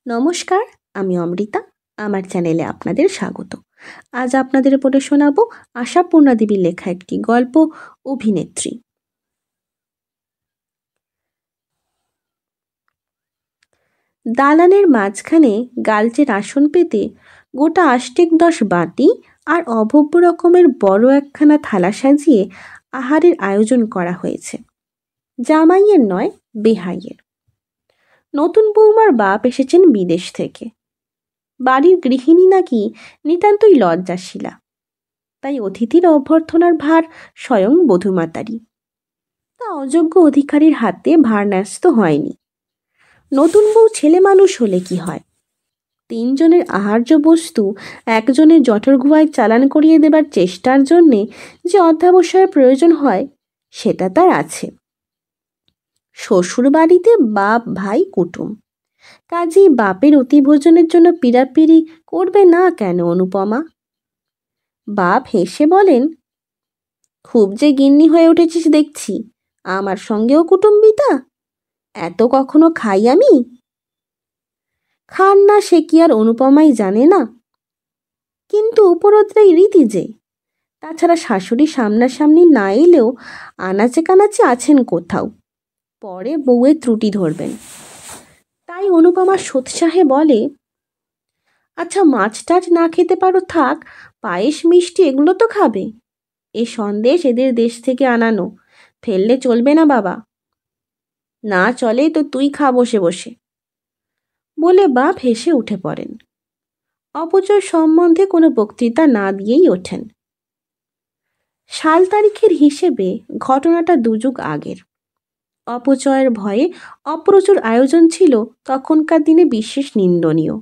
নমস্কার, আমি অমৃতা। আমার চ্যানেলে আপনাদের স্বাগত। আজ আপনাদের পড়ে শোনাবো আশাপূর্ণা দেবীর লেখা একটি গল্প, অভিনেত্রী। দালানের মাঝখানে গালচের আসন পেতে গোটা 8-10 বাটি আর অভব্য রকমের বড় একখানা থালা সাজিয়ে আহারের আয়োজন করা হয়েছে। জামাইয়ের নয়, বেহাইয়ের। নতুন বৌমার বাপ এসেছেন বিদেশ থেকে। বাড়ির গৃহিণী নাকি নিতান্তই লজ্জাশীলা, তাই অতিথির অভ্যর্থনার ভার স্বয়ং বধূমাতারই। তা অযোগ্য অধিকারীর হাতে ভার ন্যস্ত হয়নি। নতুন বউ ছেলে মানুষ হলে কি হয়, 3 জনের আহার্য বস্তু একজনের জঠরগুহায় চালান করিয়ে দেবার চেষ্টার জন্যে যে অধ্যাবসায়ের প্রয়োজন হয়, সেটা তার আছে। শ্বশুর বাড়িতে বাপ ভাই কুটুম, কাজেই বাপের অতিভোজনের জন্য পীড়াপিড়ি করবে না কেন অনুপমা? বাপ হেসে বলেন, খুব যে গিন্নি হয়ে উঠেছিস দেখছি, আমার সঙ্গেও কুটুম্বিতা? এত কখনো খাই আমি? খান না সে কি আর অনুপমাই জানে না? কিন্তু উপরোত্রাই রীতি যে। তাছাড়া শাশুড়ি সামনাসামনি না এলেও আনাচে কানাচে আছেন কোথাও, পরে বউয়ের ত্রুটি ধরবেন। তাই অনুপমা সোৎসাহে বলে, আচ্ছা মাছ টাছ না খেতে পারো থাক, পায়েস মিষ্টি এগুলো তো খাবে। এ সন্দেশ এদের দেশ থেকে আনানো, ফেললে চলবে না বাবা। না চলে তো তুই খা বসে বসে, বলে বাপ হেসে উঠে পড়েন। অপচয় সম্বন্ধে কোনো বক্তৃতা না দিয়েই ওঠেন। সাল তারিখের হিসেবে ঘটনাটা 2 যুগ আগের। অপচয়ের ভয়ে অপ্রচুর আয়োজন ছিল তখনকার দিনে বিশেষ নিন্দনীয়।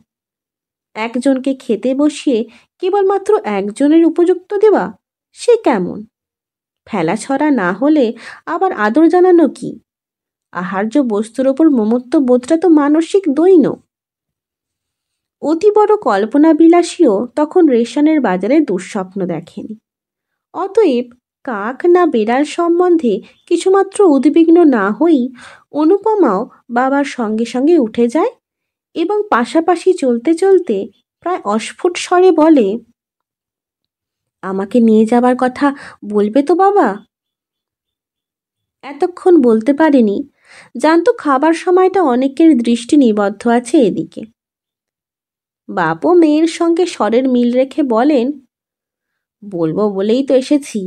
একজনকে খেতে বসিয়ে কেবলমাত্র একজনের উপযুক্ত দেওয়া, সে কেমন? ফেলা ছড়া না হলে আবার আদর জানানো কি? আহার্য বস্তুর ওপর মমত্ব বোধটা তো মানসিক দৈন্য। অতি বড় কল্পনাবিলাসীও তখন রেশনের বাজারে দুঃস্বপ্ন দেখেনি। অতএব কাক না বেড়াল সম্বন্ধে কিছুমাত্র উদ্বিগ্ন না হই অনুপমাও বাবার সঙ্গে সঙ্গে উঠে যায় এবং পাশাপাশি চলতে চলতে প্রায় অস্ফুট স্বরে বলে, আমাকে নিয়ে যাবার কথা বলবে তো বাবা? এতক্ষণ বলতে পারেনি, জানতো খাবার সময়টা অনেকের দৃষ্টি নিবদ্ধ আছে এদিকে। বাপও মেয়ের সঙ্গে স্বরের মিল রেখে বলেন, বলবো বলেই তো এসেছি।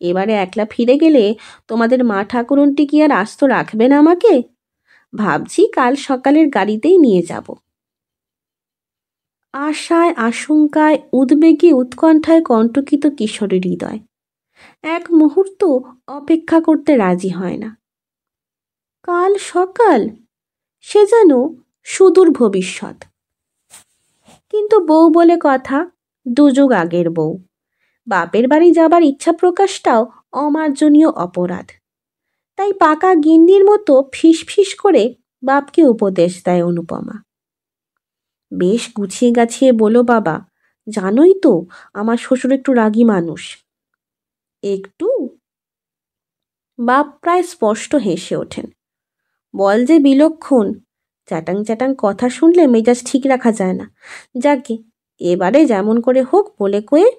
এবারে একলা ফিরে গেলে তোমাদের মা ঠাকুরুনটি কি আর আস্ত রাখবেন আমাকে? ভাবছি কাল সকালের গাড়িতেই নিয়ে যাব। আশায় আশঙ্কায় উদ্বেগে উৎকণ্ঠায় কণ্টকিত কিশোরীর হৃদয় এক মুহূর্ত অপেক্ষা করতে রাজি হয় না। কাল সকাল, সে যেন সুদূর ভবিষ্যৎ। কিন্তু বউ বলে কথা, 2 যুগ আগের বউ। বাপের বাড়ি যাবার ইচ্ছা প্রকাশটাও অমার্জনীয় অপরাধ। তাই পাকা গিন্নির মতো ফিস ফিস করে বাপকে উপদেশ দেয় অনুপমা। বেশ গুছিয়ে গাছিয়ে বলো বাবা, জানোই তো আমার শ্বশুর একটু রাগী মানুষ। একটু? বাপ প্রায় স্পষ্ট হেসে ওঠেন। বল যে বিলক্ষণ, চ্যাটাং চ্যাটাং কথা শুনলে মেজাজ ঠিক রাখা যায় না। যাকে এবারে যেমন করে হোক বলে কয়ে।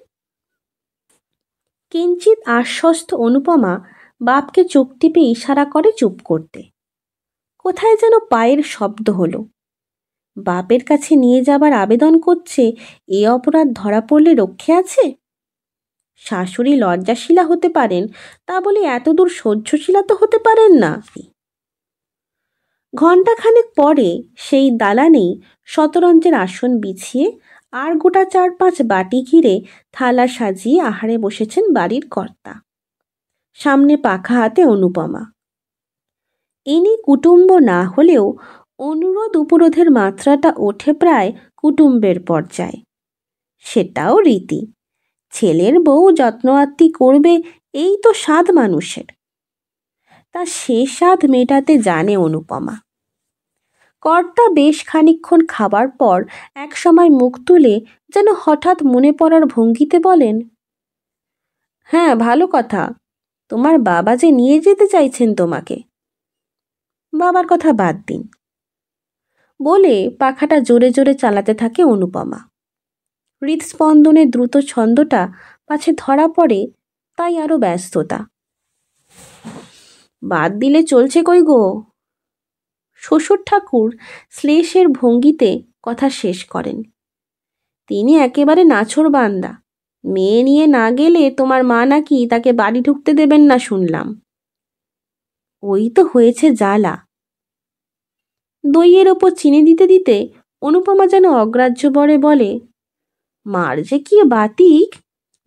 কিঞ্চিত আশ্বস্ত অনুপমা বাপকে চোখ টিপে ইশারা করে চুপ করতে। কোথায় যেন পায়ের শব্দ হলো। বাপের কাছে নিয়ে যাবার আবেদন করছে, এ অপরাধ ধরা পড়লে রক্ষে আছে? শাশুড়ি লজ্জাশীলা হতে পারেন, তা বলে এতদূর সহ্যশীলা তো হতে পারেন না। ঘণ্টাখানেক পরে সেই দালানেই শতরঞ্চের আসন বিছিয়ে আর গোটা 4-5 বাটি ঘিরে থালা সাজিয়ে আহারে বসেছেন বাড়ির কর্তা। সামনে পাখা হাতে অনুপমা। ইনি কুটুম্ব না হলেও অনুরোধ উপরোধের মাত্রাটা ওঠে প্রায় কুটুম্বের পর্যায়ে। সেটাও রীতি। ছেলের বউ যত্ন আত্তি করবে, এই তো স্বাদ মানুষের। তা সে স্বাদ মেটাতে জানে অনুপমা। কর্তা বেশ খানিকক্ষণ খাবার পর এক সময় মুখ তুলে যেন হঠাৎ মনে পড়ার ভঙ্গিতে বলেন, হ্যাঁ ভালো কথা, তোমার বাবা যে নিয়ে যেতে চাইছেন তোমাকে। বাবার কথা বাদ দিন, বলে পাখাটা জোরে জোরে চালাতে থাকে অনুপমা। হৃদস্পন্দনের দ্রুত ছন্দটা পাছে ধরা পড়ে, তাই আরও ব্যস্ততা। বাদ দিলে চলছে কই গো? শ্বশুর ঠাকুর শ্লেষের ভঙ্গিতে কথা শেষ করেন। তিনি একেবারে নাছোড়বান্দা। মেয়ে নিয়ে না গেলে তোমার মা নাকি তাকে বাড়ি ঢুকতে দেবেন না শুনলাম। ওই তো হয়েছে জ্বালা। দইয়ের ওপর চিনি দিতে দিতে অনুপমা যেন অগ্রাহ্য বরে বলে, মার যে কি বাতিক,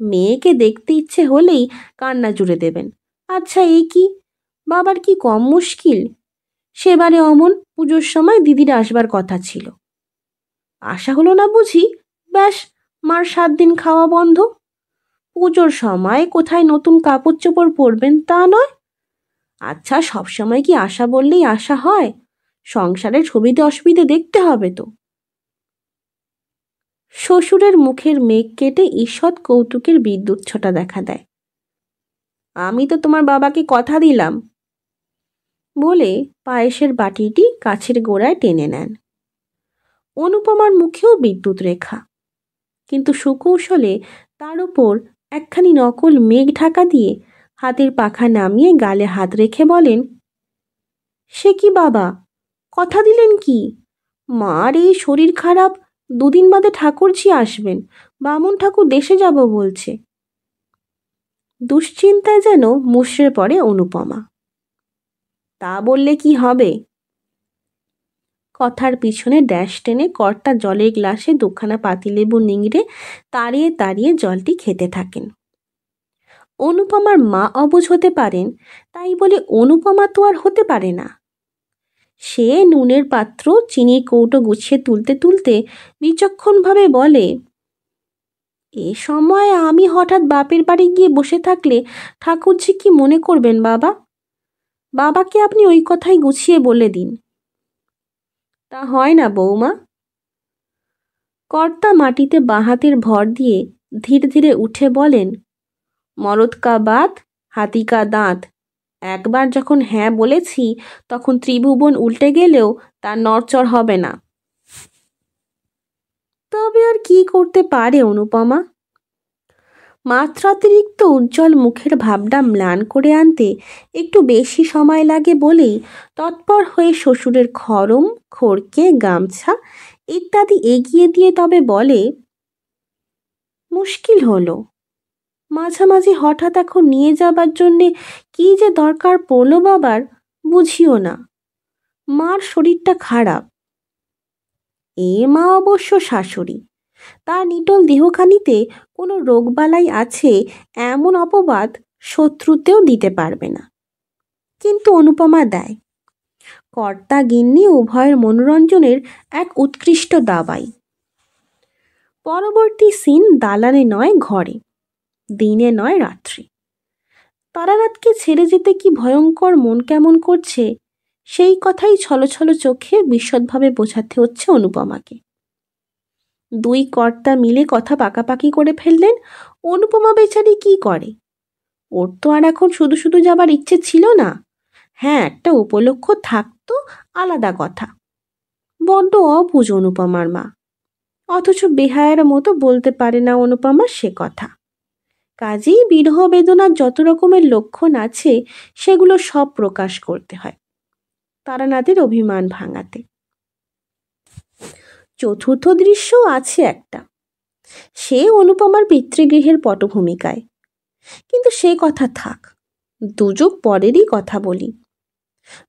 মেয়েকে দেখতে ইচ্ছে হলেই কান্না জুড়ে দেবেন। আচ্ছা এই কি, বাবার কি কম মুশকিল? সেবারে অমন পুজোর সময় দিদির আসবার কথা ছিল, আশা হলো না বুঝি, ব্যাস মার 7 দিন খাওয়া বন্ধ। পুজোর সময় কোথায় নতুন কাপড় চোপড় পরবেন তা নয়। আচ্ছা সবসময় কি আশা বললেই আশা হয়? সংসারের সুবিধে অসুবিধে দেখতে হবে তো। শ্বশুরের মুখের মেঘ কেটে ঈষৎ কৌতুকের বিদ্যুৎ ছটা দেখা দেয়। আমি তো তোমার বাবাকে কথা দিলাম, বলে পায়েসের বাটিটি কাছের গোড়ায় টেনে নেন। অনুপমার মুখেও বিদ্যুৎ রেখা, কিন্তু সুকৌশলে তার উপর একখানি নকল মেঘ ঢাকা দিয়ে হাতের পাখা নামিয়ে গালে হাত রেখে বলেন, সে কি বাবা, কথা দিলেন কি? মার এই শরীর খারাপ, 2 দিন বাদে ঠাকুরঝি আসবেন, বামুন ঠাকুর দেশে যাব বলছে। দুশ্চিন্তায় যেন মুষড়ে পড়ে অনুপমা। তা বললে কি হবে? কথার পিছনে ড্যাশ টেনে কর্তা জলের গ্লাসে 2খানা পাতিলেবু নিংড়ে তাড়িয়ে তাড়িয়ে জলটি খেতে থাকেন। অনুপমার মা অবুঝ হতে পারেন, তাই বলে অনুপমা তো আর হতে পারে না। সে নুনের পাত্র চিনির কৌটো গুছিয়ে তুলতে তুলতে বিচক্ষণভাবে বলে, এ সময় আমি হঠাৎ বাপের বাড়ি গিয়ে বসে থাকলে ঠাকুরজি কি মনে করবেন বাবা? বাবাকে আপনি ওই কথাই গুছিয়ে বলে দিন। তা হয় না বৌমা। কর্তা মাটিতে বাঁ হাতের ভর দিয়ে ধীরে ধীরে উঠে বলেন, মরদ কা বাত হাতি কা দাঁত। একবার যখন হ্যাঁ বলেছি তখন ত্রিভুবন উল্টে গেলেও তার নড়চড় হবে না। তবে আর কি করতে পারে অনুপমা? মাত্রাতিরিক্ত উজ্জ্বল মুখের ভাবটা ম্লান করে আনতে একটু বেশি সময় লাগে বলেই তৎপর হয়ে শ্বশুরের খড়ম, খড়কে, গামছা ইত্যাদি এগিয়ে দিয়ে তবে বলে, মুশকিল হলো। মাঝামাঝি হঠাৎ এখন নিয়ে যাবার জন্যে কি যে দরকার পড়লো বাবার, বুঝিও না। মার শরীরটা খারাপ। এ মা অবশ্য শাশুড়ি, তার নিটল দেহখানিতে কোনো রোগবালাই আছে এমন অপবাদ শত্রুতেও দিতে পারবে না। কিন্তু অনুপমা দেয়। কর্তা গিন্নি উভয়ের মনোরঞ্জনের এক উৎকৃষ্ট দাবাই। পরবর্তী সিন দালানে নয় ঘরে, দিনে নয় রাত্রি। তারানাথকে ছেড়ে যেতে কি ভয়ঙ্কর মন কেমন করছে, সেই কথাই ছলছল চোখে বিশদভাবে বোঝাতে হচ্ছে অনুপমাকে। 2 কর্তা মিলে কথা পাকাপাকি করে ফেললেন। অনুপমা বেচারি কি করে? ওর তো আর এখন শুধু শুধু যাবার ইচ্ছে ছিল না। হ্যাঁ, একটা উপলক্ষ থাকতো, আলাদা কথা। বড্ড অবুঝ অনুপমার মা, অথচ বেহায়ের মতো বলতে পারে না অনুপমা সে কথা। কাজেই বিরহ বেদনার যত রকমের লক্ষণ আছে সেগুলো সব প্রকাশ করতে হয় তারানাথের অভিমান ভাঙাতে। চতুর্থ দৃশ্যও আছে একটা, সে অনুপমার পিতৃগৃহের পটভূমিকায়। কিন্তু সে কথা থাক, দুযুগ পরেরই কথা বলি।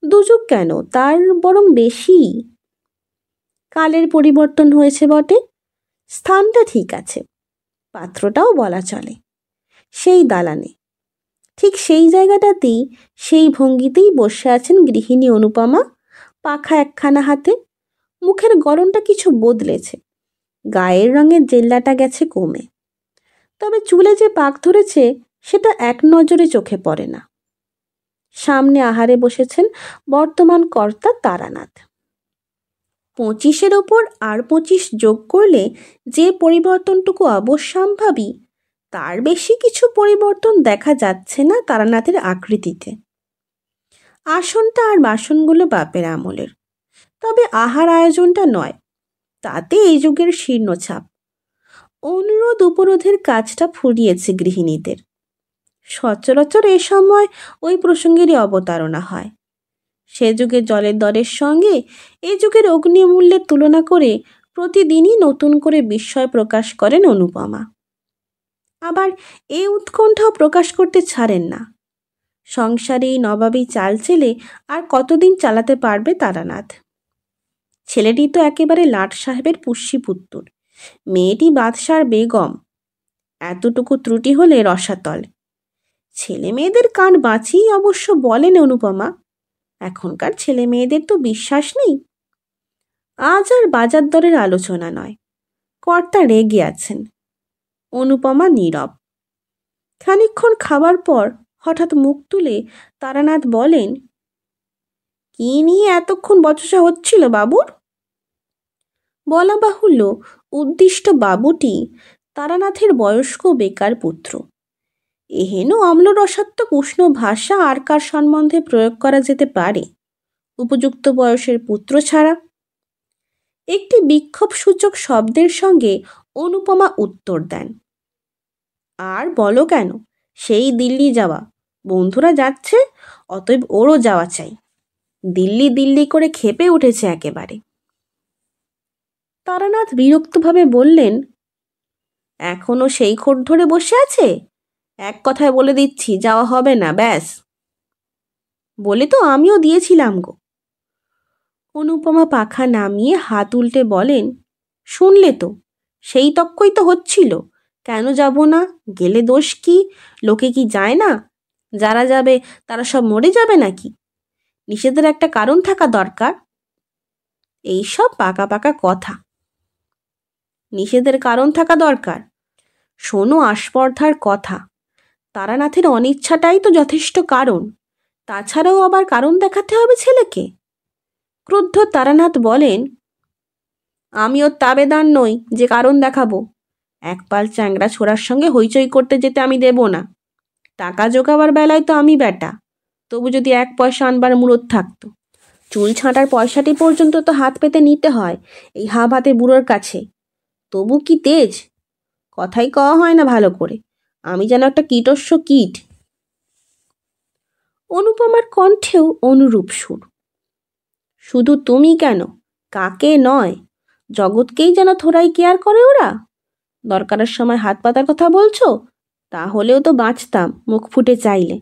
দুযুগ কেন, তার বরং বেশি। কালের পরিবর্তন হয়েছে বটে, স্থানটা ঠিক আছে, পাত্রটাও বলা চলে। সেই দালানে, ঠিক সেই জায়গাটাতেই, সেই ভঙ্গিতেই বসে আছেন গৃহিণী অনুপমা, পাখা একখানা হাতে। মুখের গড়নটা কিছু বদলেছে, গায়ের রঙের জেল্লাটা গেছে কমে, তবে চুলে যে পাক ধরেছে সেটা এক নজরে চোখে পড়ে না। সামনে আহারে বসেছেন বর্তমান কর্তা তারানাথ। 25-এর ওপর আর 25 যোগ করলে যে পরিবর্তনটুকু অবশ্যম্ভাবী, তার বেশি কিছু পরিবর্তন দেখা যাচ্ছে না তারানাথের আকৃতিতে। আসনটা আর বাসনগুলো বাপের আমলের, তবে আহার আয়োজনটা নয়, তাতে এই যুগের শীর্ণছাপ। অনুরোধ উপরোধের কাজটা ফুরিয়েছে গৃহিণীদের। সচরাচর এ সময় ওই প্রসঙ্গেরই অবতারণা হয়। সে যুগে জলের দরের সঙ্গে এ যুগের অগ্নিমূল্যের তুলনা করে প্রতিদিনই নতুন করে বিস্ময় প্রকাশ করেন অনুপমা। আবার এ উৎকণ্ঠাও প্রকাশ করতে ছাড়েন না। সংসারে এই নবাবী চাল চেলে আর কতদিন চালাতে পারবে তারানাথ? ছেলেটি তো একেবারে লাট সাহেবের পুষ্যিপুত্তর, মেয়েটি বাদশার বেগম। এতটুকু ত্রুটি হলে রসাতল। ছেলে মেয়েদের কান বাঁচিয়ে অবশ্য বলেন অনুপমা। এখনকার ছেলে মেয়েদের তো বিশ্বাস নেই। আজ আর বাজার দরের আলোচনা নয়, কর্তা রেগে আছেন। অনুপমা নীরব। খানিকক্ষণ খাবার পর হঠাৎ মুখ তুলে তারানাথ বলেন, কি নিয়ে এতক্ষণ বচসা হচ্ছিল বাবুর? বলা বাহুল্য, উদ্দিষ্ট বাবুটি তারানাথের বয়স্ক বেকার পুত্র। এহেন অম্লরসাত্মক উষ্ণ ভাষা আর কার সম্বন্ধে প্রয়োগ করা যেতে পারে, উপযুক্ত বয়সের পুত্র ছাড়া? একটি বিক্ষোভসূচক শব্দের সঙ্গে অনুপমা উত্তর দেন, আর বলো কেন, সেই দিল্লি যাওয়া, বন্ধুরা যাচ্ছে, অতএব ওরও যাওয়া চাই। দিল্লি দিল্লি করে খেপে উঠেছে একেবারে। তারানাথ বিরক্তভাবে বললেন, এখনো সেই খোট ধরে বসে আছে? এক কথায় বলে দিচ্ছি, যাওয়া হবে না, ব্যাস। বলে তো আমিও দিয়েছিলাম গো। অনুপমা পাখা নামিয়ে হাত উল্টে বলেন, শুনলে তো, সেই তক্কই তো হচ্ছিল। কেন যাব না? গেলে দোষ কি? লোকে কি যায় না? যারা যাবে তারা সব মরে যাবে নাকি? নিষেধের একটা কারণ থাকা দরকার। এইসব পাকা পাকা কথা। নিষেধের কারণ থাকা দরকার? শোনো আস্পর্ধার কথা, তারানাথের অনিচ্ছাটাই তো যথেষ্ট কারণ। তাছাড়াও আবার কারণ দেখাতে হবে ছেলেকে? ক্রুদ্ধ তারানাথ বলেন, আমি ওর তাবেদার নই যে কারণ দেখাবো। একপাল চ্যাংড়া ছোড়ার সঙ্গে হইচই করতে যেতে আমি দেব না। টাকা জোগাবার বেলায় তো আমি বেটা, তবু যদি 1 পয়সা আনবার মুরত থাকতো। চুল ছাঁটার পয়সাটি পর্যন্ত তো হাত পেতে নিতে হয় এই হাতে বুড়োর কাছে। তবু কি তেজ! কথাই কওয়া হয় না ভালো করে। আমি যেন একটা কীটস্য কীট। অনুপমার কণ্ঠেও অনুরূপ সুর। শুধু তুমি কেন, কাকে নয়, জগৎকেই যেন থোড়াই কেয়ার করে ওরা। দরকারের সময় হাত পাতার কথা বলছো? তাহলেও তো বাঁচতাম মুখ ফুটে চাইলে।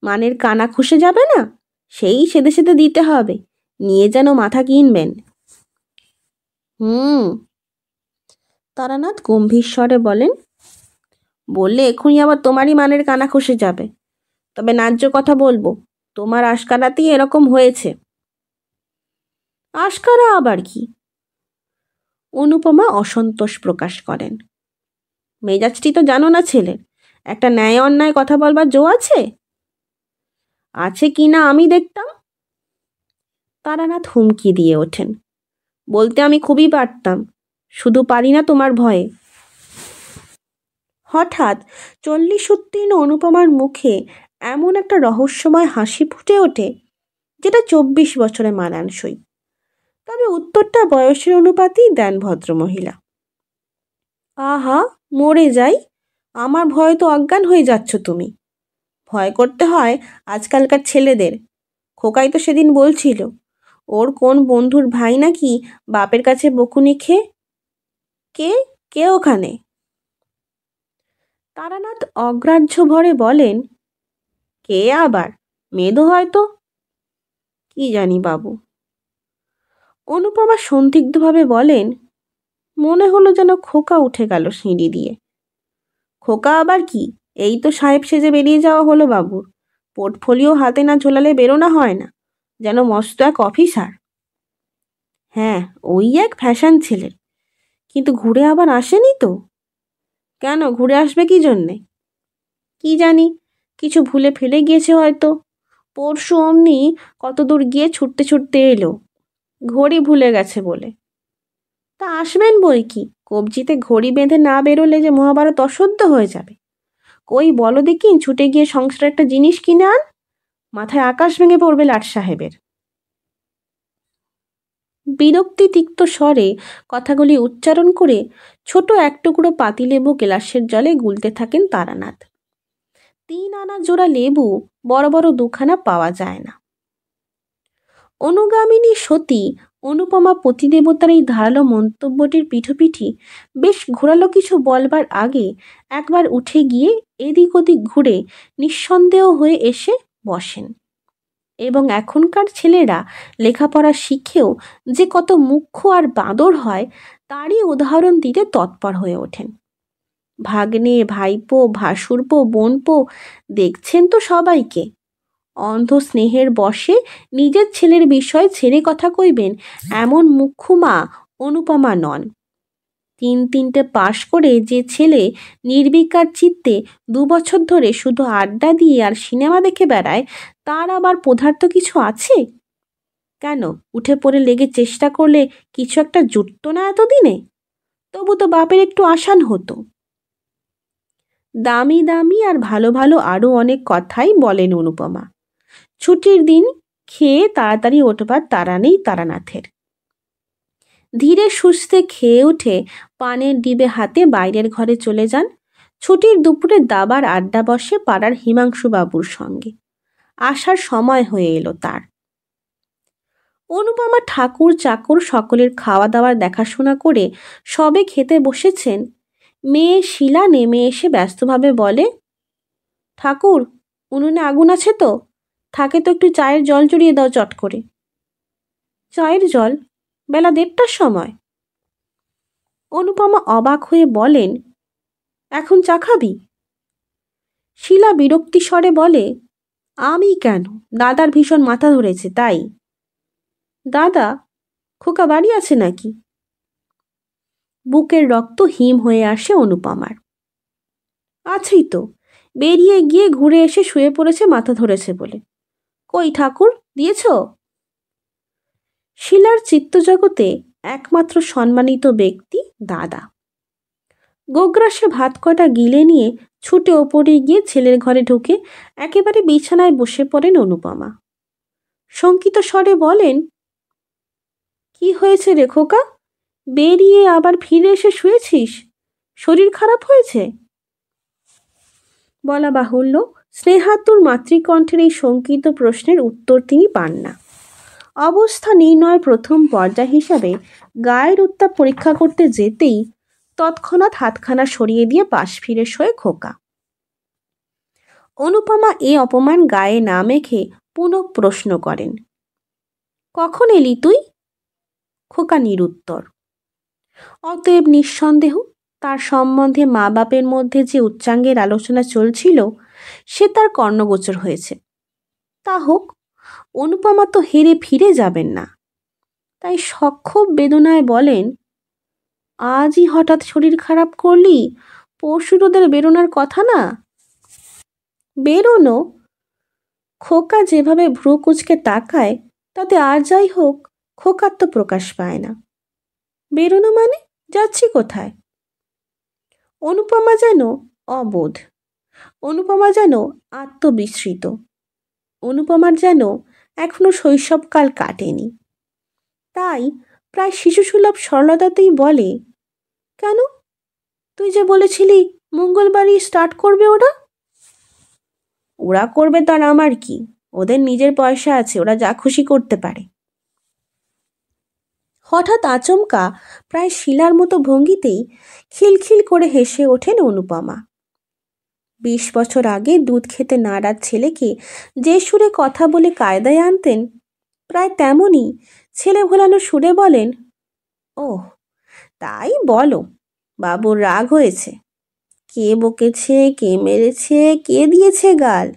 মানের কানা খসে যাবে না, সেই সেদে সেদে দিতে হবে, নিয়ে যেন মাথা কিনবেন। তারানাথ গম্ভীর স্বরে বলেন, বললে এখনই আবার তোমারই মানের কানা খসে যাবে। তবে ন্যায্য কথা বলবো, তোমার আশকারাতেই এরকম হয়েছে। আশকারা আবার কি? অনুপমা অসন্তোষ প্রকাশ করেন। মেজাজটি তো জানো না ছেলের, একটা ন্যায় অন্যায় কথা বলবার জো আছে? আছে কি না আমি দেখতাম। তারানাথ হুমকি দিয়ে ওঠেন, বলতে আমি খুবই পারতাম, শুধু পারি না তোমার ভয়ে। হঠাৎ 40 উত্তীর্ণ অনুপমার মুখে এমন একটা রহস্যময় হাসি ফুটে ওঠে যেটা 24 বছরে মানানসই। তবে উত্তরটা বয়সের অনুপাতেই দেন ভদ্রমহিলা। আহা, মরে যাই, আমার ভয়ে তো অজ্ঞান হয়ে যাচ্ছ তুমি। ভয় করতে হয় আজকালকার ছেলেদের। খোকাই তো সেদিন বলছিল, ওর কোন বন্ধুর ভাই নাকি বাপের কাছে বকুনি খেয়ে। কে কে ওখানে? তারানাথ অগ্রাহ্য ভরে বলেন, কে আবার? মেদো হয়তো। কি জানি বাবু। অনুপমা সন্দিগ্ধভাবে বলেন, মনে হলো যেন খোকা উঠে গেল সিঁড়ি দিয়ে। খোকা আবার কি? এই তো সাহেব সেজে বেরিয়ে যাওয়া হলো বাবুর। পোর্টফোলিও হাতে না ঝোলালে বেরোনো হয় না, যেন মস্ত এক অফিসার। হ্যাঁ, ওই এক ফ্যাশন ছেলের। কিন্তু ঘুরে আবার আসেনি তো? কেন ঘুরে আসবে কি জন্যে? কি জানি, কিছু ভুলে ফেলে গিয়েছে হয়তো। পরশু অমনি কত দূর গিয়ে ছুটতে ছুটতে এলো, ঘড়ি ভুলে গেছে বলে। তা আসবেন বই কি, কবজিতে ঘড়ি বেঁধে না বেরোলে যে মহাভারত অসহ্য হয়ে যাবে। কই বলো দেখি, ছুটে গিয়ে সংসারে একটা জিনিস কিনে আন, মাথায় আকাশ ভেঙে পড়বে লাট সাহেবের। বিরক্তি তিক্ত স্বরে কথাগুলি উচ্চারণ করে ছোট এক টুকরো পাতিলেবু গ্লাসের জলে গুলতে থাকেন তারানাথ। 3 আনা জোড়া লেবু বড় বড় দুখানা পাওয়া যায় না। অনুগামিনী সতী অনুপমা পতিদেবতার এই ধারালো মন্তব্যটির পিঠোপিঠি বেশ ঘোরালো কিছু বলবার আগে একবার উঠে গিয়ে এদিক ওদিক ঘুরে নিঃসন্দেহ হয়ে এসে বসেন এবং এখনকার ছেলেরা লেখাপড়া শিখেও যে কত মুখ্য আর বাঁদর হয় তারই উদাহরণ দিতে তৎপর হয়ে ওঠেন। ভাগ্নে, ভাইপো, ভাসুরপো, বোনপো দেখছেন তো সবাইকে। অন্ধ স্নেহের বশে নিজের ছেলের বিষয়ে ছেড়ে কথা কইবেন এমন মুখ্য মা অনুপমা নন। 3 পাশ করে যে ছেলে নির্বিকার চিত্তে 2 বছর ধরে শুধু আড্ডা দিয়ে আর সিনেমা দেখে বেড়ায়, তার আবার পদার্থ কিছু আছে? কেন, উঠে পড়ে লেগে চেষ্টা করলে কিছু একটা জুটতো না এতদিনে? তবু তো বাপের একটু আসান হতো। দামি দামি আর ভালো ভালো আরও অনেক কথাই বলেন অনুপমা। ছুটির দিন খেয়ে তাড়াতাড়ি ওঠবার তাড়া নেই তারানাথের। ধীরে সুস্থে খেয়ে উঠে পানের ডিবে হাতে বাইরের ঘরে চলে যান। ছুটির দুপুরে দাবার আড্ডা বসে পাড়ার হিমাংশু বাবুর সঙ্গে। আসার সময় হয়ে এলো তার। অনুপমা ঠাকুর চাকর সকলের খাওয়া দাওয়ার দেখাশোনা করে সবে খেতে বসেছেন, মেয়ে শিলা নেমে এসে ব্যস্তভাবে বলে, ঠাকুর, উনুনে আগুন আছে তো? থাকে তো একটু চায়ের জল চড়িয়ে দাও চট করে। চায়ের জল? বেলা 1:30টার সময়? অনুপমা অবাক হয়ে বলেন, এখন চা খাবি? শিলা বিরক্তি স্বরে বলে, আমি কেন, দাদার ভীষণ মাথা ধরেছে তাই। দাদা? খোকা বাড়ি আছে নাকি? বুকের রক্ত হিম হয়ে আসে অনুপমার। আছেই তো, বেরিয়ে গিয়ে ঘুরে এসে শুয়ে পড়েছে মাথা ধরেছে বলে। কই ঠাকুর, দিয়েছ? শিলার চিত্তজগতে একমাত্র সম্মানিত ব্যক্তি দাদা। গোগ্রাসে ভাত কটা গিলে নিয়ে ছুটে ওপরে গিয়ে ছেলের ঘরে ঢুকে একেবারে বিছানায় বসে পড়েন অনুপমা। শঙ্কিত স্বরে বলেন, কি হয়েছে রে খোকা? বেরিয়ে আবার ফিরে এসে শুয়েছিস? শরীর খারাপ হয়েছে? বলা বাহুল্য, স্নেহাতুর মাতৃকণ্ঠের এই শঙ্কিত প্রশ্নের উত্তর তিনি পান না। অবস্থা নির্ণয়ের প্রথম পর্যায় হিসাবে গায়ের উত্তাপ পরীক্ষা করতে যেতেই তৎক্ষণাৎ হাতখানা সরিয়ে দিয়ে পাশ ফিরে শোয় খোকা। অনুপমা এ অপমান গায়ে না মেখে পুনঃ প্রশ্ন করেন, কখন এলি তুই? খোকা নিরুত্তর। অতএব নিঃসন্দেহ তার সম্বন্ধে মা বাপের মধ্যে যে উচ্চাঙ্গের আলোচনা চলছিল সে তার কর্ণগোচর হয়েছে। তা হোক, অনুপমা তো হেরে ফিরে যাবেন না। তাই সক্ষোভ বেদনায় বলেন, আজই হঠাৎ শরীর খারাপ করলি? পরশু তোদের বেরোনোর কথা না? বেরোনো? খোকা যেভাবে ভ্রু কুচকে তাকায় তাতে আর যাই হোক খোকার তো প্রকাশ পায় না। বেরোনো মানে? যাচ্ছি কোথায়? অনুপমা যেন অবোধ, অনুপমা যেন আত্মবিস্মৃত, অনুপমার যেন এখনো শৈশবকাল কাটেনি। তাই প্রায় শিশুসুলভ সরলতাতেই বলে, কেন, তুই যে বলেছিলি মঙ্গলবারই স্টার্ট করবে ওরা? ওরা করবে তার আমার কি, ওদের নিজের পয়সা আছে, ওরা যা খুশি করতে পারে। হঠাৎ আচমকা প্রায় শিলার মতো ভঙ্গিতেই খিলখিল করে হেসে ওঠেন অনুপমা। 20 বছর আগে দুধ খেতে নাড়ার ছেলেকে যে সুরে কথা বলে কায়দায় আনতেন, প্রায় তেমনই ছেলে ভোলানো সুরে বলেন, ওহ তাই বলো, বাবুর রাগ হয়েছে? কে বকেছে, কে মেরেছে, কে দিয়েছে গাল?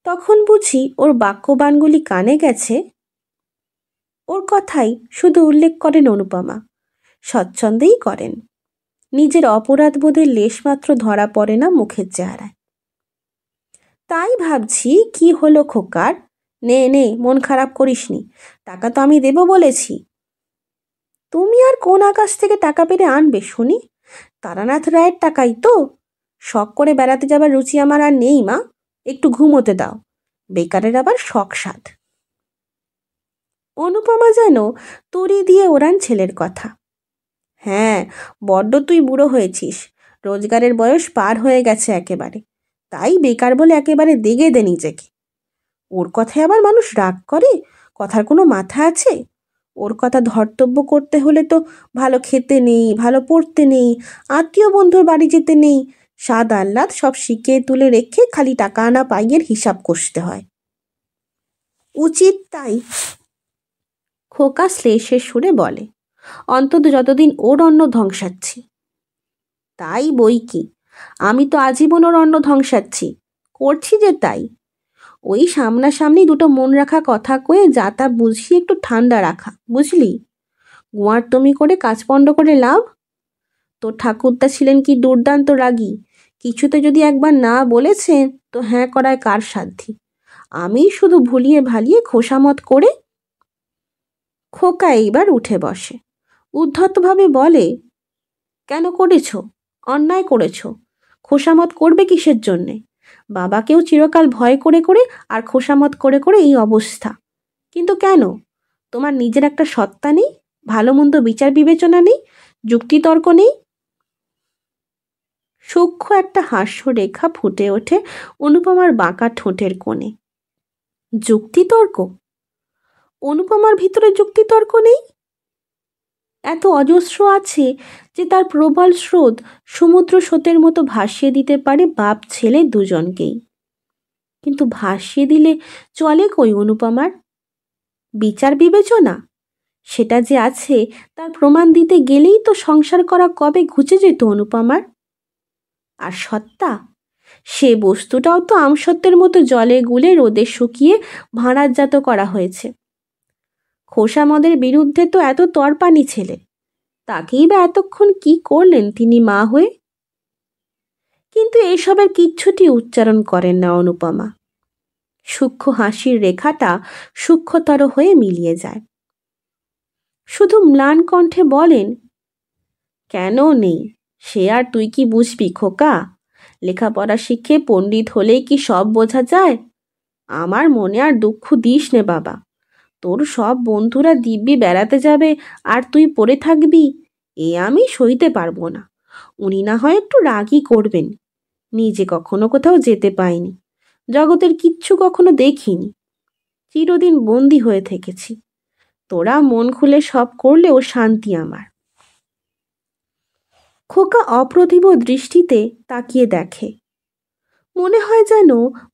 তখন বুঝি ওর বাক্যবাণগুলি কানে গেছে। ওর কথাই শুধু উল্লেখ করেন অনুপমা, স্বচ্ছন্দেই করেন। নিজের অপরাধ বোধের লেশমাত্র ধরা পড়ে না মুখের চেহারায়। তাই ভাবছি কি হলো খোকার? নে নে, মন খারাপ করিসনি, টাকা তো আমি দেব বলেছি। তুমি আর কোন আকাশ থেকে টাকা পেরে আনবে শুনি? তারানাথ রায়ের টাকাই তো। শখ করে বেড়াতে যাবার রুচি আমার আর নেই মা, একটু ঘুমোতে দাও, বেকারের আবার শখ সাধ। অনুপমা যেন তড়ি দিয়ে ওড়ান ছেলের কথা। হ্যাঁ, বড্ড তুই বুড়ো হয়েছিস, রোজগারের বয়স পার হয়ে গেছে একেবারে, তাই বেকার বলে একেবারে দেগে দে নিজেকে। ওর কথায় আবার মানুষ রাগ করে? কথার কোনো মাথা আছে? ওর কথা ধর্তব্য করতে হলে তো ভালো খেতে নেই, ভালো পড়তে নেই, আত্মীয় বন্ধুর বাড়ি যেতে নেই, স্বাদ আহ্লাদ সব শিখিয়ে তুলে রেখে খালি টাকা আনা পাইয়ের হিসাব কষতে হয়। উচিত তাই, খোকা শ্লেষের সুরে বলে। অন্তত যতদিন ওর অন্ন ধ্বংসাচ্ছি। তাই বই কি, আমি তো আজীবন ওর অন্ন ধ্বংসাচ্ছি, করছি যে তাই। ওই সামনাসামনি দুটো মন রাখা কথা কয়ে যা তা বুঝিয়ে একটু ঠান্ডা রাখা, বুঝলি? গোয়ার তুমি করে কাজপণ্ড করে লাভ? তোর ঠাকুরদা ছিলেন কি দুর্দান্ত রাগী, কিছুতে যদি একবার না বলেছেন তো হ্যাঁ করায় কার সাধ্যি? আমি শুধু ভুলিয়ে ভালিয়ে খোসামত করে। খোকা এইবার উঠে বসে, উদ্ধতভাবে বলে, কেন করেছ? অন্যায় করেছ। খোসামত করবে কিসের জন্যে? বাবাকেও চিরকাল ভয় করে করে আর খোসামত করে করে এই অবস্থা। কিন্তু কেন? তোমার নিজের একটা সত্তা নেই, ভালো মন্দ বিচার বিবেচনা নেই, যুক্তিতর্ক নেই? সূক্ষ্ম একটা হাস্যরেখা ফুটে ওঠে অনুপমার বাঁকা ঠোঁটের কোণে। যুক্তিতর্ক? অনুপমার ভিতরে যুক্তিতর্ক নেই? এত অজস্র আছে যে তার প্রবল স্রোত সমুদ্র স্রোতের মতো ভাসিয়ে দিতে পারে বাপ ছেলে দুজনকেই। কিন্তু ভাসিয়ে দিলে চলে কই অনুপমার? বিচার বিবেচনা সেটা যে আছে তার প্রমাণ দিতে গেলেই তো সংসার করা কবে ঘুচে যেত অনুপমার। আর সত্তা, সে বস্তুটাও তো আমসত্ত্বের মতো জলে গুলে রোদে শুকিয়ে ভাঁড়ারজাত করা হয়েছে। খোসামদের বিরুদ্ধে তো এত তরপানি ছেলে, তাকেই বা এতক্ষণ কি করলেন তিনি মা হয়ে? কিন্তু এসবের কিচ্ছুটি উচ্চারণ করেন না অনুপমা। সূক্ষ্ম হাসির রেখাটা সূক্ষ্মতর হয়ে মিলিয়ে যায়। শুধু ম্লান কণ্ঠে বলেন, কেন নেই? সে আর তুই কি বুঝবি খোকা? লেখাপড়া শিখে পণ্ডিত হলেই কি সব বোঝা যায়? আমার মনে আর দুঃখ দিস নে বাবা। তোর সব বন্ধুরা দিব্যি বেড়াতে যাবে আর তুই পড়ে থাকবি, এ আমি সইতে পারবো না। উনি না হয় একটু রাগই করবেন, নিজে কখনো কোথাও যেতে পাইনি, জগতের কিচ্ছু কখনো দেখিনি, চিরদিন বন্দি হয়ে থেকেছি। তোরা মন খুলে সব করলেও শান্তি আমার। খোকা অপ্রতিভ দৃষ্টিতে তাকিয়ে দেখে। মনে হয় যেন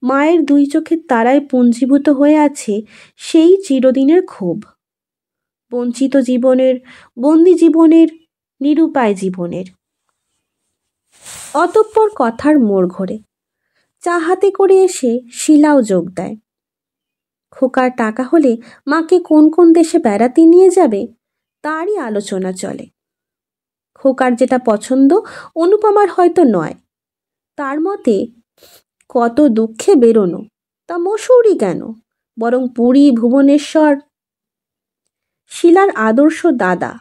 মায়ের দুই চোখের তারায় পুঞ্জীভূত হয়ে আছে সেই চিরদিনের ক্ষোভ, বঞ্চিত জীবনের, বন্দি জীবনের, নিরুপায় জীবনের। অতঃপর কথার মোড় ঘোরে। চা হাতে করে এসে শিলাও যোগ দেয়। খোকার টাকা হলে মাকে কোন কোন দেশে বেড়াতে নিয়ে যাবে তারই আলোচনা চলে। খোকার যেটা পছন্দ অনুপমার হয়তো নয়। তার মতে কত দুঃখে বেরোনো, তা মসৌরি কেন, বরং পুরী ভুবনেশ্বর। শিলার আদর্শ দাদা,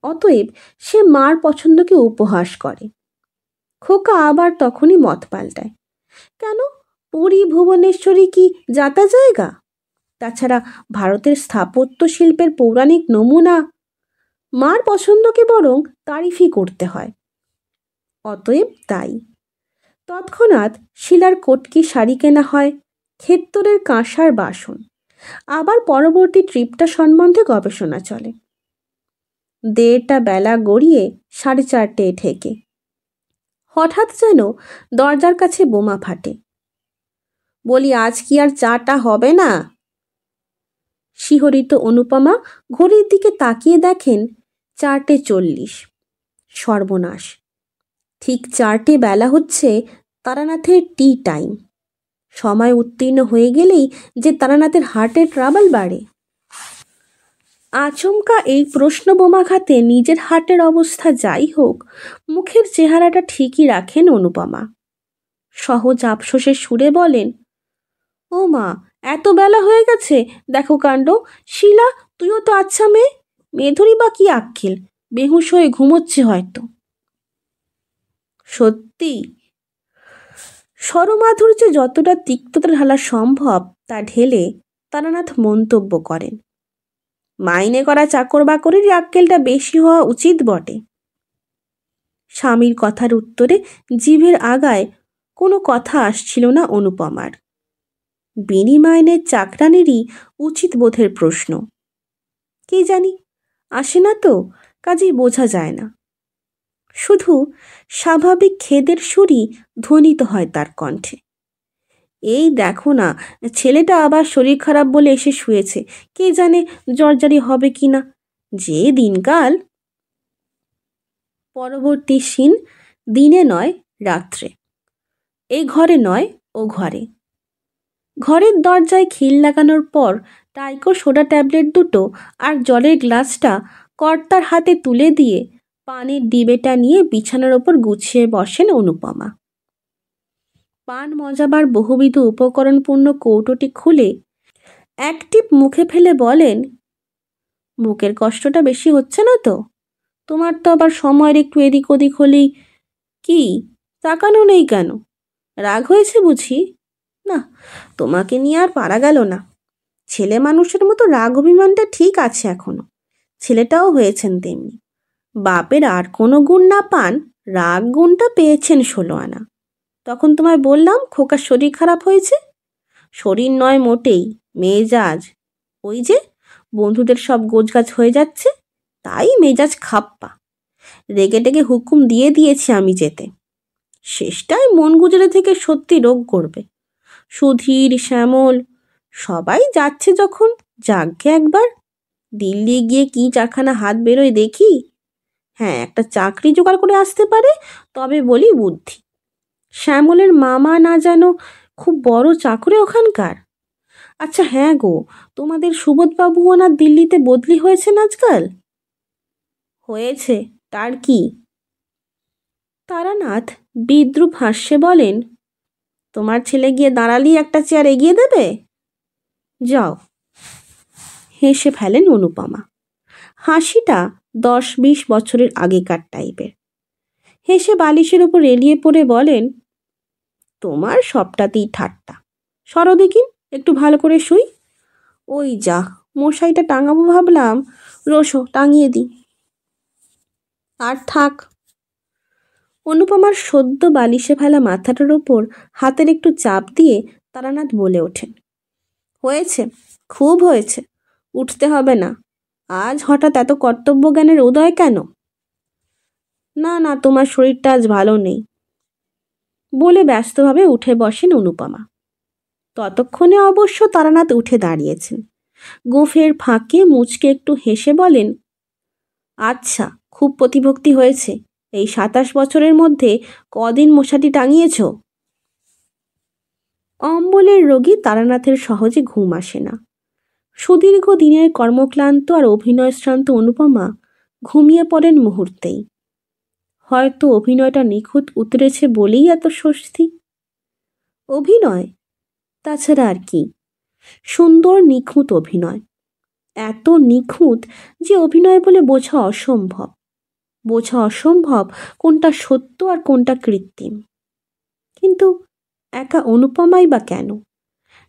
অতএব সে মার পছন্দকে উপহাস করে। খোকা আবার তখনই মত পাল্টায়, কেন, পুরী ভুবনেশ্বরী কি যাতা জায়গা? তাছাড়া ভারতের স্থাপত্য শিল্পের পৌরাণিক নমুনা, মার পছন্দকে বরং তারিফই করতে হয়। অতএব তাই তৎক্ষণাৎ শিলার কটকি শাড়ি কেনা হয়, ক্ষেত্তরের কাঁসার বাসন, আবার পরবর্তী ট্রিপটা সম্বন্ধে গবেষণা চলে। 1:30 বেলা গড়িয়ে 4:30 ঠেকে। হঠাৎ যেন দরজার কাছে বোমা ফাটে। বলি, আজ কি আর চাটা হবে না? শিহরিত অনুপমা ঘড়ির দিকে তাকিয়ে দেখেন 4:40। সর্বনাশ, ঠিক 4টে বেলা হচ্ছে তারানাথের টি টাইম। সময় উত্তীর্ণ হয়ে গেলেই যে তারানাথের হার্টের ট্রাবল বাড়ে। আচমকা এই প্রশ্ন বোমাঘাতে নিজের হার্টের অবস্থা যাই হোক, মুখের চেহারাটা ঠিকই রাখেন অনুপমা। সহজ আফসোসের সুরে বলেন, ও মা, এত বেলা হয়ে গেছে, দেখো কাণ্ড। শিলা, তুইও তো আচ্ছা মেয়ে, মেধুরী বা কি আক্কেল, বেহুশ হয়ে ঘুমোচ্ছে হয়তো। সত্যি? স্বরমাধুর্যে যতটা তিক্ততা ঢালা সম্ভব তা ঢেলে তারানাথ মন্তব্য করেন, মাইনে করা চাকর বাকরেরই আক্কেলটা বেশি হওয়া উচিত বটে। স্বামীর কথার উত্তরে জিভের আগায় কোনো কথা আসছিল না অনুপমার। বিনি মাইনের চাকরানিরই উচিত বোধের প্রশ্ন। কি জানি, আসে না তো, কাজেই বোঝা যায় না। শুধু স্বাভাবিক খেদের সুরই ধ্বনিত হয় তার কণ্ঠে। এই দেখো না, ছেলেটা আবার শরীর খারাপ বলে এসে শুয়েছে, কে জানে জর্জারি হবে কি না। যে দিনকাল। পরবর্তী সিন দিনে নয়, রাত্রে। এ ঘরে নয়, ও ঘরে। ঘরের দরজায় খিল লাগানোর পর টাইকো সোডা ট্যাবলেট দুটো আর জলের গ্লাসটা কর্তার হাতে তুলে দিয়ে পানের ডিবেটা নিয়ে বিছানার ওপর গুছিয়ে বসেন অনুপমা। পান মজাবার বহুবিধ উপকরণপূর্ণ কৌটোটি খুলে এক টিপ মুখে ফেলে বলেন, বুকের কষ্টটা বেশি হচ্ছে না তো? তোমার তো আবার সময়ের একটু এদিক ওদিক হলেই। কি, তাকানো নেই কেন? রাগ হয়েছে বুঝি? না, তোমাকে নিয়ে আর পারা গেল না। ছেলে মানুষের মতো রাগ অভিমানটা ঠিক আছে এখনো, ছেলেটাও হয়েছেন তেমনি। বাপের আর কোনো গুণ না পান, রাগ গুণটা পেয়েছেন 16 আনা। তখন তোমায় বললাম খোকার শরীর খারাপ হয়েছে। শরীর নয় মোটেই, মেজাজ। ওই যে বন্ধুদের সব গোছগাছ হয়ে যাচ্ছে, তাই মেজাজ খাপ্পা। রেগে টেগে হুকুম দিয়ে দিয়েছি আমি যেতে। শেষটায় মন গুজরে থেকে সত্যি রোগ করবে। সুধীর, শ্যামল সবাই যাচ্ছে যখন যাগ্গে একবার। দিল্লি গিয়ে কি চারখানা হাত বেরোয় দেখি। হ্যাঁ, একটা চাকরি জোগাড় করে আসতে পারে তবে বলি বুদ্ধি। শ্যামলের মামা না যেন খুব বড় চাকরি ওখানকার। আচ্ছা হ্যাঁ গো, তোমাদের সুবোধবাবুও না দিল্লিতে বদলি হয়েছেন আজকাল? হয়েছে, তার কি? তারানাথ বিদ্রূপ হাস্যে বলেন, তোমার ছেলে গিয়ে দাঁড়ালেই একটা চেয়ার এগিয়ে দেবে। যাও। হেসে ফেলেন অনুপমা। হাসিটা 10-20 বছরের আগেকার টাইপের। হেসে বালিশের উপর এলিয়ে পড়ে বলেন, তোমার সবটাতেই ঠাট্টা। সরো দেখিন, একটু ভালো করে শুই। ওই যা, মশাইটা টাঙাবো ভাবলাম, রোসো টাঙিয়ে দিই। আর থাক। অনুপমার সদ্য বালিশে ফেলা মাথাটার ওপর হাতের একটু চাপ দিয়ে তারানাথ বলে ওঠেন, হয়েছে, খুব হয়েছে, উঠতে হবে না। আজ হঠাৎ এত কর্তব্যজ্ঞানের উদয় কেন? না না, তোমার শরীরটা আজ ভালো নেই বলে ব্যস্তভাবে উঠে বসেন অনুপমা। ততক্ষণে অবশ্য তারানাথ উঠে দাঁড়িয়েছেন। গোঁফের ফাঁকে মুচকে একটু হেসে বলেন, আচ্ছা, খুব প্রতিভক্তি হয়েছে। এই 27 বছরের মধ্যে কদিন মশাটি টাঙিয়েছ? অম্বলের রোগী তারানাথের সহজে ঘুম আসে না। সুদীর্ঘ দিনের কর্মক্লান্ত আর অভিনয়শ্রান্ত অনুপমা ঘুমিয়ে পড়েন মুহূর্তেই। হয়তো অভিনয়টা নিখুঁত উতরেছে বলেই এত স্বস্তি। অভিনয়, তাছাড়া আর কি? সুন্দর নিখুঁত অভিনয়। এত নিখুঁত যে অভিনয় বলে বোঝা অসম্ভব। বোঝা অসম্ভব কোনটা সত্য আর কোনটা কৃত্রিম। কিন্তু একা অনুপমাই বা কেন?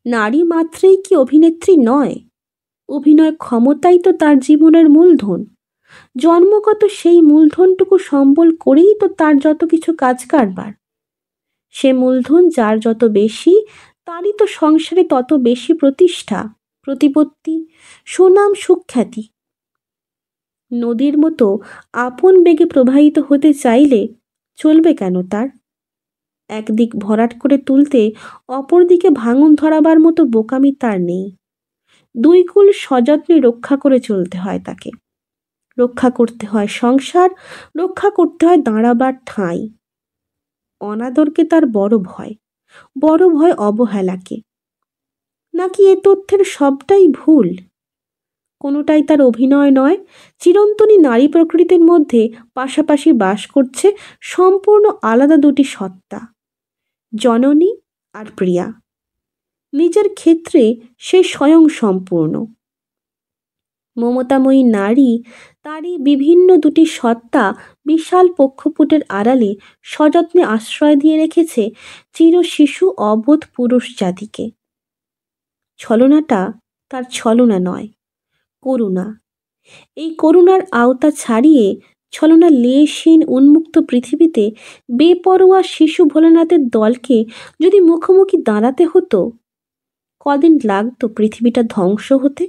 নারী মাত্রেই কি অভিনেত্রী নয়? অভিনয় ক্ষমতাই তো তার জীবনের মূলধন। জন্মগত সেই মূলধনটুকু সম্বল করেই তো তার যত কিছু কাজ কারবার। সে মূলধন যার যত বেশি, তারই তো সংসারে তত বেশি প্রতিষ্ঠা, প্রতিপত্তি, সুনাম, সুখ্যাতি। নদীর মতো আপন বেগে প্রবাহিত হতে চাইলে চলবে কেন তার? একদিক ভরাট করে তুলতে অপর দিকে ভাঙন ধরাবার মতো বোকামি তার নেই। দুই কুল সযত্নে রক্ষা করে চলতে হয় তাকে। রক্ষা করতে হয় সংসার, রক্ষা করতে হয় দাঁড়াবার ঠাঁই। অনাদরকে তার বড় ভয়, বড় ভয় অবহেলাকে। নাকি এ তথ্যের সবটাই ভুল? কোনোটাই তার অভিনয় নয়। চিরন্তনী নারী প্রকৃতির মধ্যে পাশাপাশি বাস করছে সম্পূর্ণ আলাদা দুটি সত্তা, জননী আর প্রিয়া। নিজের ক্ষেত্রে সে স্বয়ং সম্পূর্ণ। মমতাময়ী নারী তারই বিভিন্ন দুটি সত্তা বিশাল পক্ষপুটের আড়ালে সযত্নে আশ্রয় দিয়ে রেখেছে চিরশিশু অবোধ পুরুষ জাতিকে। ছলনাটা তার ছলনা নয়, করুণা। এই করুণার আওতা ছাড়িয়ে ছলনা লেশহীন উন্মুক্ত পৃথিবীতে বেপরোয়া শিশু ভোলানাথের দলকে যদি মুখোমুখি দাঁড়াতে হতো, কদিন লাগতো পৃথিবীটা ধ্বংস হতে?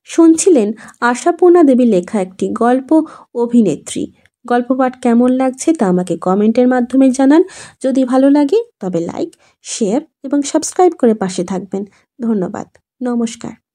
শুনছিলেন আশাপূর্ণা দেবী লেখা একটি গল্প, অভিনেত্রী। গল্প পাঠ কেমন লাগছে তা আমাকে কমেন্টের মাধ্যমে জানান। যদি ভালো লাগে তবে লাইক, শেয়ার এবং সাবস্ক্রাইব করে পাশে থাকবেন। ধন্যবাদ। নমস্কার।